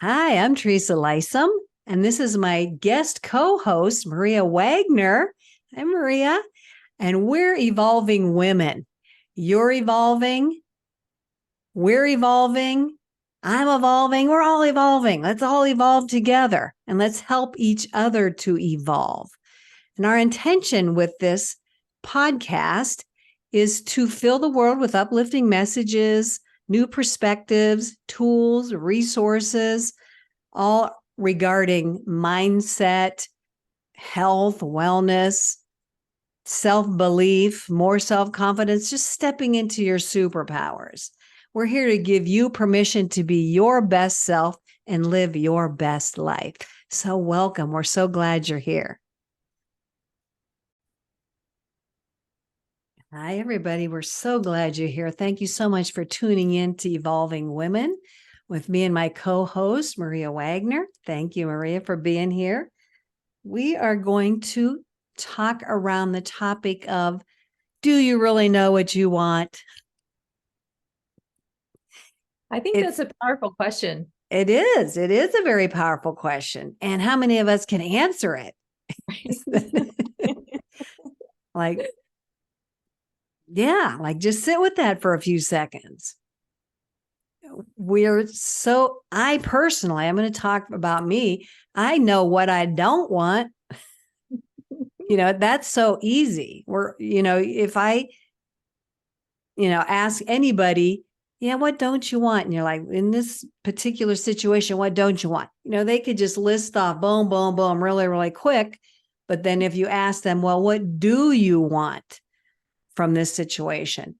Hi, I'm Teresa Lisum, and this is my guest co-host, Maria Wagner. Hi, Maria. And we're evolving women. You're evolving. We're evolving. I'm evolving. We're all evolving. Let's all evolve together and let's help each other to evolve. And our intention with this podcast is to fill the world with uplifting messages, new perspectives, tools, resources, all regarding mindset, health, wellness, self-belief, more self-confidence, just stepping into your superpowers. We're here to give you permission to be your best self and live your best life. So welcome. We're so glad you're here. Hi, everybody. We're so glad you're here. Thank you so much for tuning in to Evolving Women with me and my co-host, Maria Wagner. Thank you, Maria, for being here. We are going to talk around the topic of, do you really know what you want? I think that's a powerful question. It is. It is a very powerful question. And how many of us can answer it? Like, yeah, like just sit with that for a few seconds. I personally, I'm going to talk about me. I know what I don't want. That's so easy. If I, ask anybody, yeah, what don't you want? And you're like, in this particular situation, what don't you want? They could just list off, boom, boom, boom, really, really quick. But then if you ask them, well, what do you want from this situation?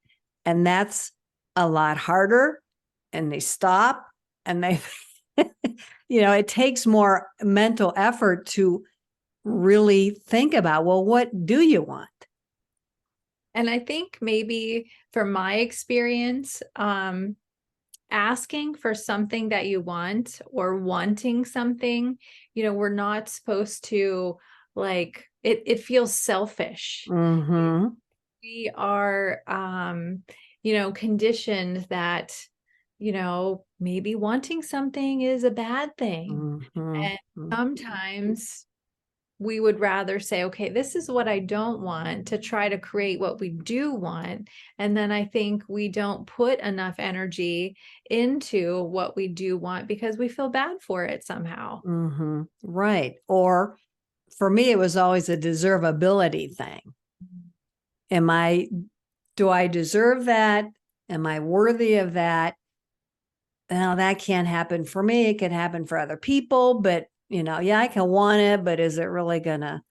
And that's a lot harder. And they stop and they, it takes more mental effort to really think about, well, what do you want? And I think maybe from my experience, asking for something that you want or wanting something, we're not supposed to it feels selfish. Mm-hmm. We are, conditioned that, maybe wanting something is a bad thing. Mm-hmm. And sometimes we would rather say, okay, this is what I don't want, to try to create what we do want. And then I think we don't put enough energy into what we do want because we feel bad for it somehow. Mm-hmm. Right. Or for me, it was always a deservability thing. Do I deserve that? Am I worthy of that? Now that can't happen for me. It can happen for other people, but yeah, I can want it, but is it really gonna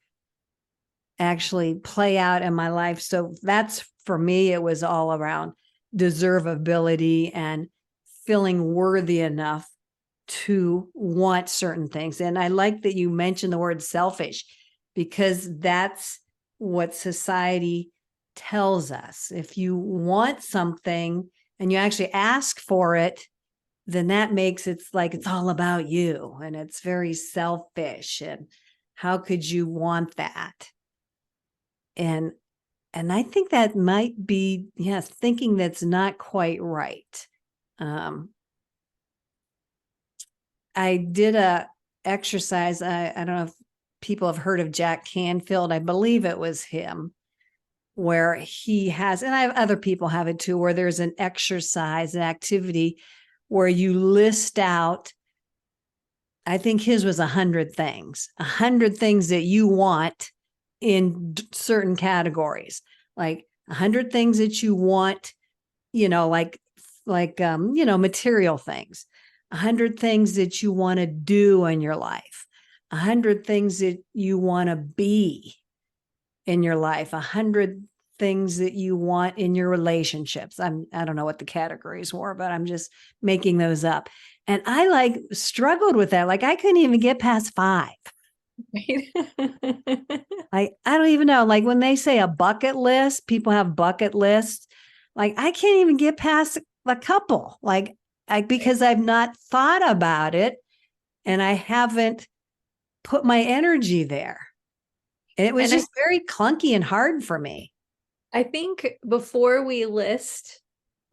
actually play out in my life? So that's, for me, it was all around deservability and feeling worthy enough to want certain things. And I like that you mentioned the word selfish, because that's what society tells us. If you want something and you actually ask for it, then that makes it like it's all about you and it's very selfish. And how could you want that? And I think that might be, yes, thinking that's not quite right. I did a exercise. I don't know if people have heard of Jack Canfield. I believe it was him, where he has, and I have other people have it too, where there's an exercise, an activity where you list out, I think his was 100 things, 100 things that you want in certain categories, like 100 things that you want, material things, 100 things that you want to do in your life, 100 things that you want to be in your life, 100 things that you want in your relationships. I don't know what the categories were, but I'm just making those up. And I struggled with that. Like I couldn't even get past 5. Right? I don't even know. Like when they say a bucket list, people have bucket lists. Like I can't even get past a couple. Because I've not thought about it and I haven't put my energy there. It was And just very clunky and hard for me. I think before we list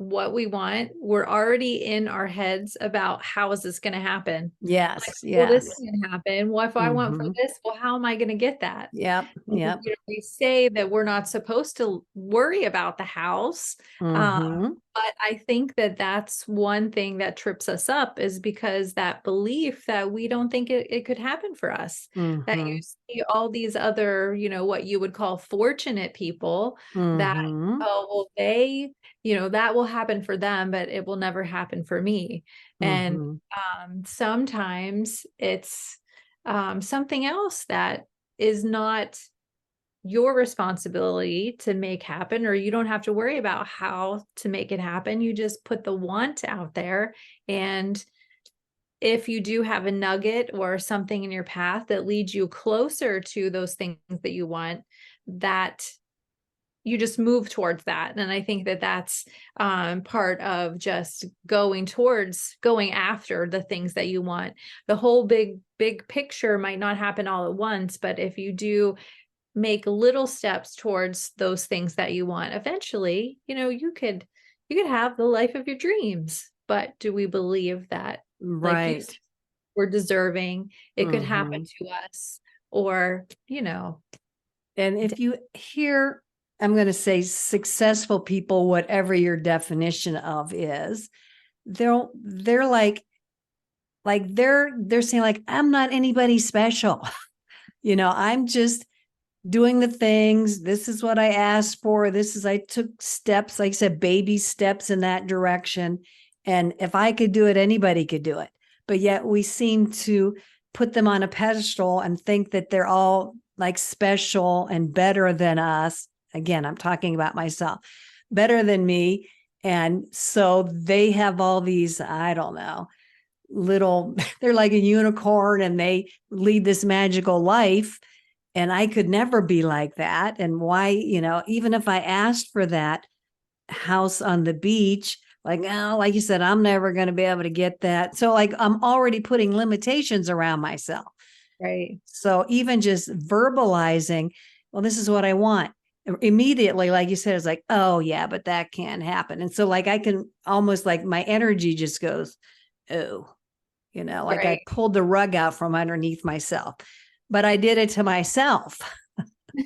what we want, we're already in our heads about how is this going to happen? Yes. Well, this Yes. can happen. Well, if I want for Mm-hmm. this, well, how am I going to get that? Yep. You Yep. know, we say that we're not supposed to worry about the house. Um, Mm-hmm. but I think that that's one thing that trips us up, is because that belief that we don't think it could happen for us, that Mm-hmm. you see all these other, what you would call fortunate people that, Mm-hmm. oh, well, that will happen for them, but it will never happen for me. And Mm-hmm. sometimes it's something else that is not your responsibility to make happen, or you don't have to worry about how to make it happen. You just put the want out there. And if you do have a nugget or something in your path that leads you closer to those things that you want, that you just move towards that. And I think that that's part of just going after the things that you want. The whole big picture might not happen all at once, but if you do make little steps towards those things that you want, eventually, you could have the life of your dreams. But do we believe that, like you said, Right. we're deserving, it could happen Mm-hmm. to us, or And if you hear, I'm going to say successful people, whatever your definition of is, they're they're saying like, I'm not anybody special. I'm just doing the things. This is what I asked for. I took steps, like I said, baby steps in that direction. And if I could do it, anybody could do it. But yet we seem to put them on a pedestal and think that they're all like special and better than us. Again, I'm talking about myself, better than me. And so they have all these, I don't know, they're like a unicorn and they lead this magical life. And I could never be like that. And why, even if I asked for that house on the beach, like, oh, like you said, I'm never going to be able to get that. So, like, I'm already putting limitations around myself. right, So, even just verbalizing, well, this is what I want immediately, like you said, it's like, oh, yeah, but that can't happen. And so, like, I can almost like my energy just goes, oh, like I right. pulled the rug out from underneath myself, but I did it to myself.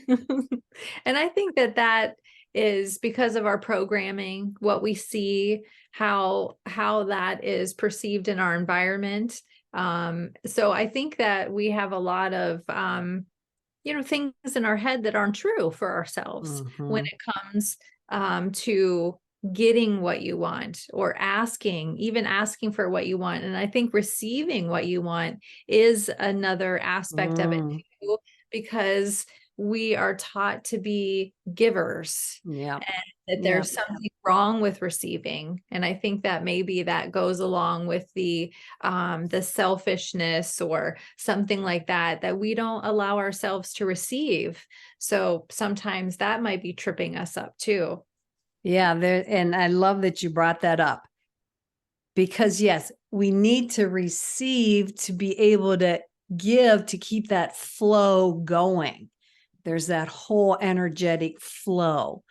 And I think that is because of our programming, what we see, how that is perceived in our environment. So I think that we have a lot of things in our head that aren't true for ourselves when Mm-hmm. it comes to getting what you want, or even asking for what you want. And I think receiving what you want is another aspect of it Mm, too, because we are taught to be givers, yeah. and that Yeah. there's something wrong with receiving. And I think that maybe that goes along with the selfishness or something like that we don't allow ourselves to receive. So sometimes that might be tripping us up too. Yeah. And I love that you brought that up because, yes, we need to receive to be able to give, to keep that flow going. There's that whole energetic flow.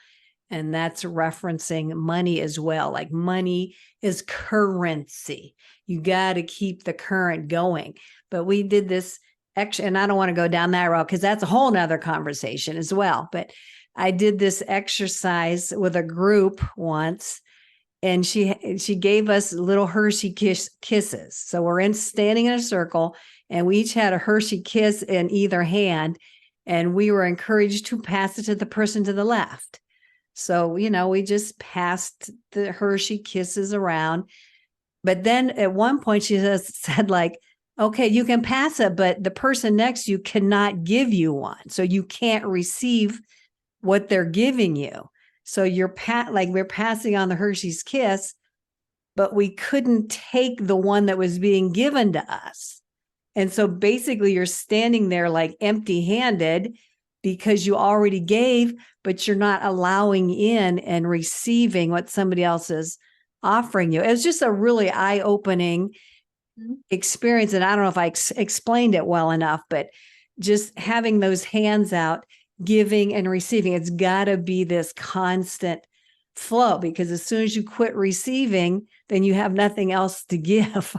And that's referencing money as well. Like money is currency. You got to keep the current going. But we did this extra, and I don't want to go down that road because that's a whole nother conversation as well. But I did this exercise with a group once, and she gave us little Hershey kisses. So we're standing in a circle, and we each had a Hershey kiss in either hand, and we were encouraged to pass it to the person to the left. So, we just passed the Hershey kisses around. But then at one point, she said, like, okay, you can pass it, but the person next to you cannot give you one. So you can't receive what they're giving you. So we're passing on the Hershey's kiss, but we couldn't take the one that was being given to us. And so basically, you're standing there like empty handed because you already gave, but you're not allowing in and receiving what somebody else is offering you. It was just a really eye opening experience. And I don't know if I explained it well enough, but just having those hands out, giving and receiving, it's got to be this constant flow, because as soon as you quit receiving, then you have nothing else to give.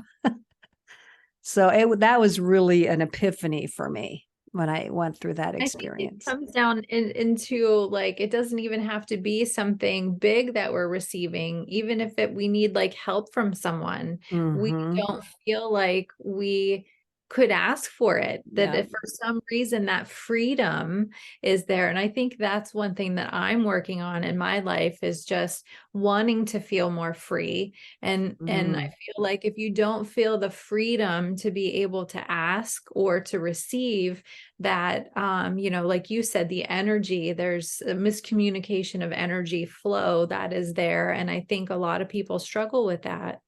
So that was really an epiphany for me when I went through that I think it experience. comes down into like, it doesn't even have to be something big that we're receiving. Even if we need like help from someone, we Mm-hmm. don't feel like we could ask for it. That Yeah. if for some reason that freedom is there. And I think that's one thing that I'm working on in my life, is just wanting to feel more free. And I Mm. feel like if you don't feel the freedom to be able to ask or to receive, that like you said, the energy, there's a miscommunication of energy flow that is there, and I think a lot of people struggle with that.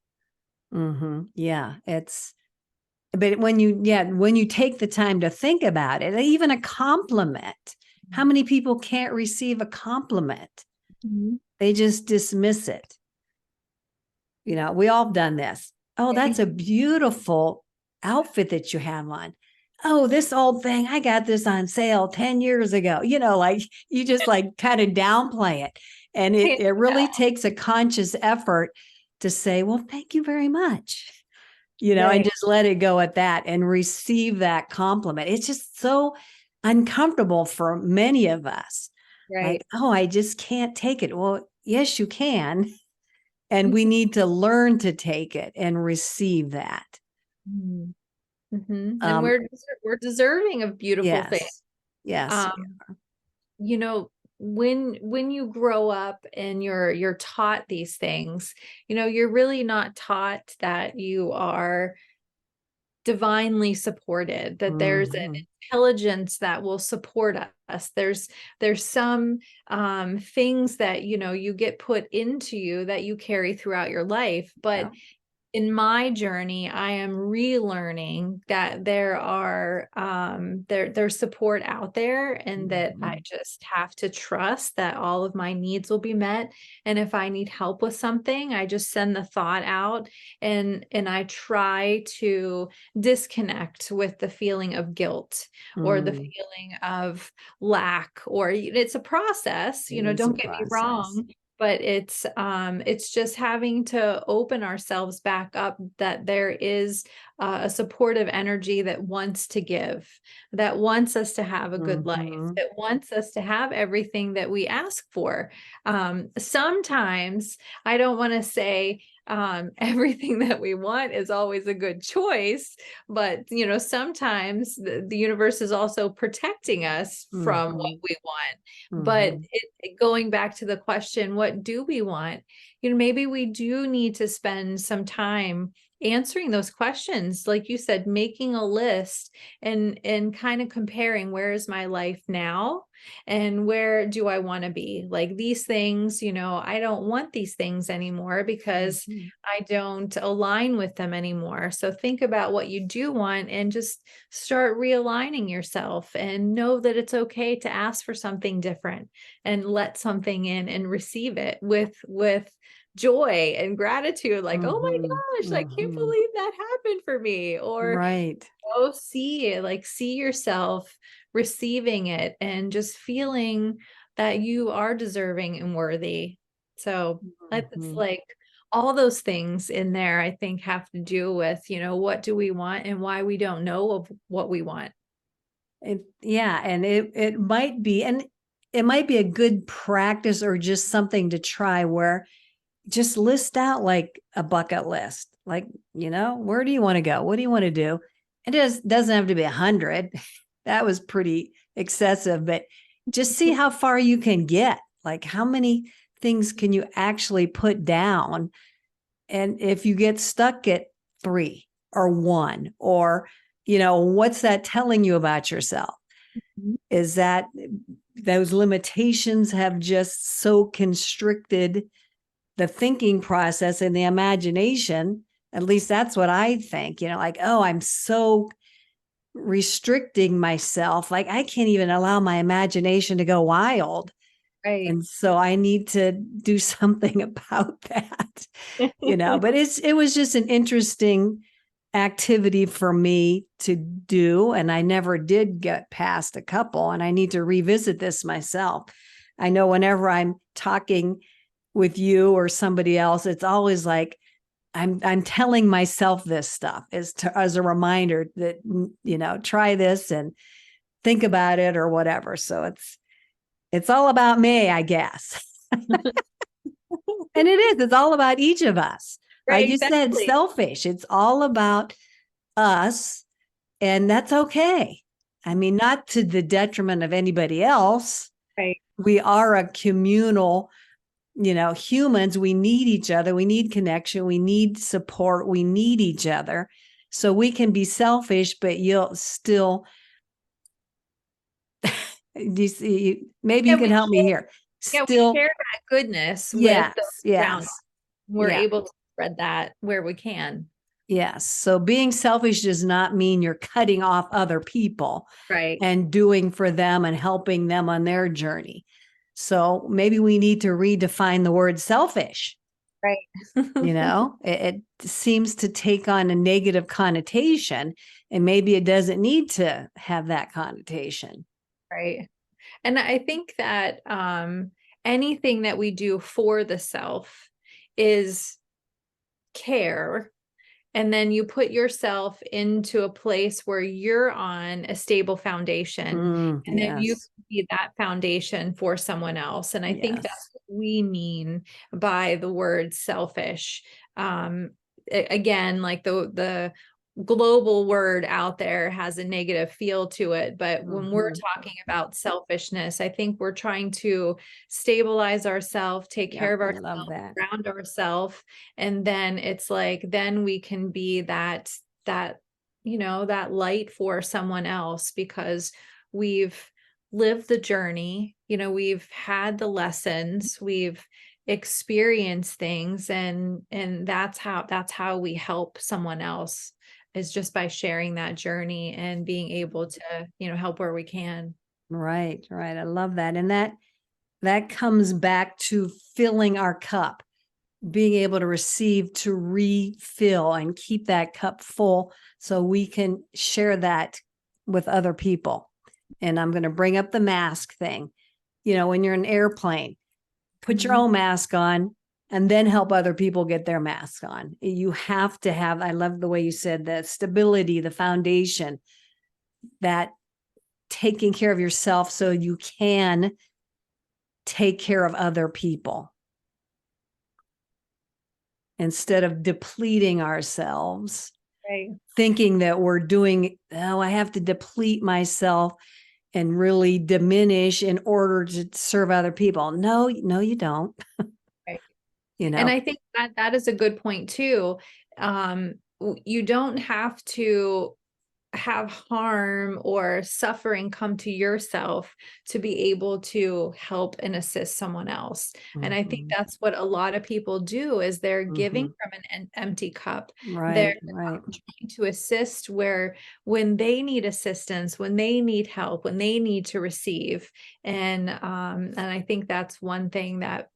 Mm-hmm. Yeah, but when you take the time to think about it, even a compliment, how many people can't receive a compliment? Mhm. They just dismiss it. We all done this. Oh, that's a beautiful outfit that you have on. Oh, this old thing, I got this on sale 10 years ago. Like you just like kind of downplay it. And it really takes a conscious effort to say, well, thank you very much. And Right, just let it go at that and receive that compliment. It's just so uncomfortable for many of us. Like, right. oh, I just can't take it. Well, yes, you can. And we need to learn to take it and receive that. Mhm. And Um, we're deserving of beautiful things. yes. Yes. Um, you know, when you grow up and you're taught these things, you're really not taught that you are divinely supported, that there's an Mhm. intelligence that will support us. There's some things that you get put into you that you carry throughout your life, but Yeah. in my journey, I am relearning that there's support out there, and that I Mhm. just have to trust that all of my needs will be met. And if I need help with something, I just send the thought out, and I try to disconnect with the feeling of guilt or the Mm. feeling of lack, or it's a process, It is a don't get me process. wrong, but it's just having to open ourselves back up, that there is a supportive energy that wants to give, that wants us to have a good life, Mhm. that wants us to have everything that we ask for. Sometimes I don't want to say everything that we want is always a good choice, but sometimes the universe is also protecting us from what Mhm. we want. But Mhm. going back to the question, what do we want? Maybe we do need to spend some time answering those questions, like you said, making a list and kind of comparing, where is my life now and where do I want to be? Like these things, I don't want these things anymore because Mhm. I don't align with them anymore. So think about what you do want and just start realigning yourself, and know that it's okay to ask for something different and let something in and receive it with joy and gratitude, like, oh Mhm. my gosh, I can't Mhm. believe that happened for me. Or Right. see it, like see yourself receiving it and just feeling that you are deserving and worthy. So it's Mhm. like all those things in there, I think, have to do with, what do we want and why we don't know of what we want. Yeah, and it might be a good practice or just something to try, where just list out like a bucket list. Like, where do you want to go? What do you want to do? It doesn't have to be 100. That was pretty excessive, but just see how far you can get. Like, how many things can you actually put down? And if you get stuck at 3 or 1, or, what's that telling you about yourself? Mhm. Is that those limitations have just so constricted the thinking process and the imagination? At least that's what I think, like, oh, I'm so restricting myself. Like, I can't even allow my imagination to go wild. Right. And so I need to do something about that, but it was just an interesting activity for me to do. And I never did get past a couple, and I need to revisit this myself. I know whenever I'm talking with you or somebody else, it's always like, I'm telling myself this stuff as a reminder that, try this and think about it or whatever. So it's all about me, I guess. And it's all about each of us. Right, Like you said, exactly. selfish. It's all about us, and that's okay. I mean, not to the detriment of anybody else. Right. We are a communal, humans. We need each other. We need connection. We need support. We need each other. So we can be selfish, but you'll still, maybe you can We help me share, here. we Still, share that goodness with yes, those around us. yes, We're yeah. able to spread that where we can. Yes. So being selfish does not mean you're cutting off other people Right. and doing for them and helping them on their journey. So maybe we need to redefine the word selfish. Right. It seems to take on a negative connotation, and maybe it doesn't need to have that connotation. Right. And I think that anything that we do for the self is care. And then you put yourself into a place where you're on a stable foundation. And then you Yes. can be that foundation for someone else. And I think that's Yes. what we mean by the word selfish. Again, like the global word out there has a negative feel to it, but when we're Mhm. talking about selfishness, I think we're trying to stabilize ourselves, take care Yep. of I love ourselves, that. ground ourselves, and then it's like then we can be that that light for someone else because we've lived the journey, we've had the lessons, we've experienced things, and that's how we help someone else, is just by sharing that journey and being able to help where we can. Right. Right. I love that. And that comes back to filling our cup, being able to receive, to refill and keep that cup full so we can share that with other people. And I'm going to bring up the mask thing. When you're in an airplane, put your Mhm. own mask on and then help other people get their masks on. You have to have, I love the way you said the stability, the foundation, that taking care of yourself so you can take care of other people instead of depleting ourselves, Right. thinking that we're doing, oh, I have to deplete myself and really diminish in order to serve other people. No, you don't. Right. You And know, I think that is a good point too. You don't have to have harm or suffering come to yourself to be able to help and assist someone else. And I think Mhm, that's what a lot of people do is they're giving mhm. from an empty cup. They're Right, right. trying to assist where when they need assistance, when they need help, when they need to receive. And I think that's one thing that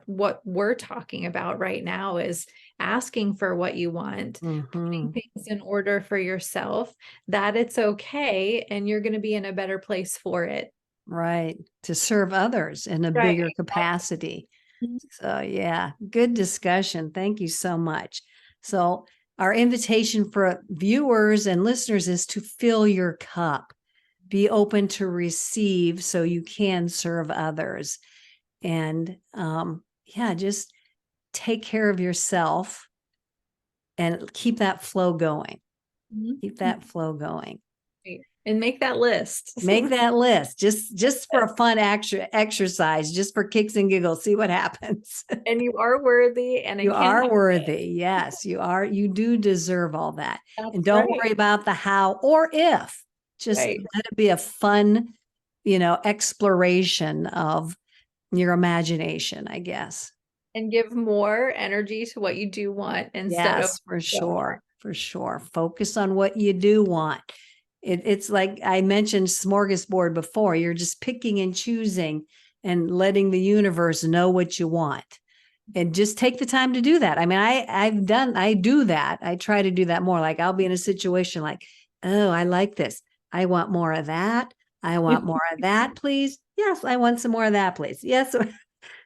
what we're talking about right now is asking for what you want, putting Mhm. things in order for yourself, that it's okay and you're going to be in a better place for it. Right. To serve others in a Right. bigger capacity. Mhm. So, yeah, good discussion. Thank you so much. So, our invitation for viewers and listeners is to fill your cup, be open to receive so you can serve others. And yeah, just take care of yourself and keep that flow going. Mhm. Keep that flow going. Right. And make that list. Make that list just for a fun exercise, just for kicks and giggles. See what happens. And you are worthy and it You can are happen. worthy. Yes, you are. You do deserve all that. And That's don't right. worry about the how or if. Just Right. let it be a fun, exploration of your imagination, I guess. And give more energy to what you do want instead of Yes, for don't want. sure. For sure. Focus on what you do want. It's like I mentioned smorgasbord before. You're just picking and choosing and letting the universe know what you want. And just take the time to do that. I mean, I do that. I try to do that more. Like I'll be in a situation like, oh, I like this. I want more of that. I want more of that, please. Yes, I want some more of that, please. Yes.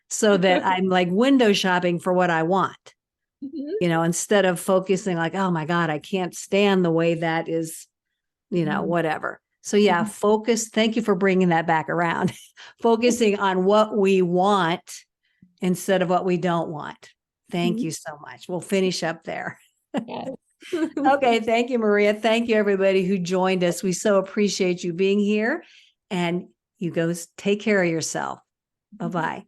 so that I'm like window shopping for what I want, Mhm. instead of focusing like, oh my God, I can't stand the way that is, Mhm. whatever. So yeah, Mhm. focus. Thank you for bringing that back around. Focusing on what we want instead of what we don't want. Thank you so much. We'll finish up there. Yes. Okay. Thank you, Maria. Thank you, everybody who joined us. We so appreciate you being here. And you go take care of yourself. Bye bye.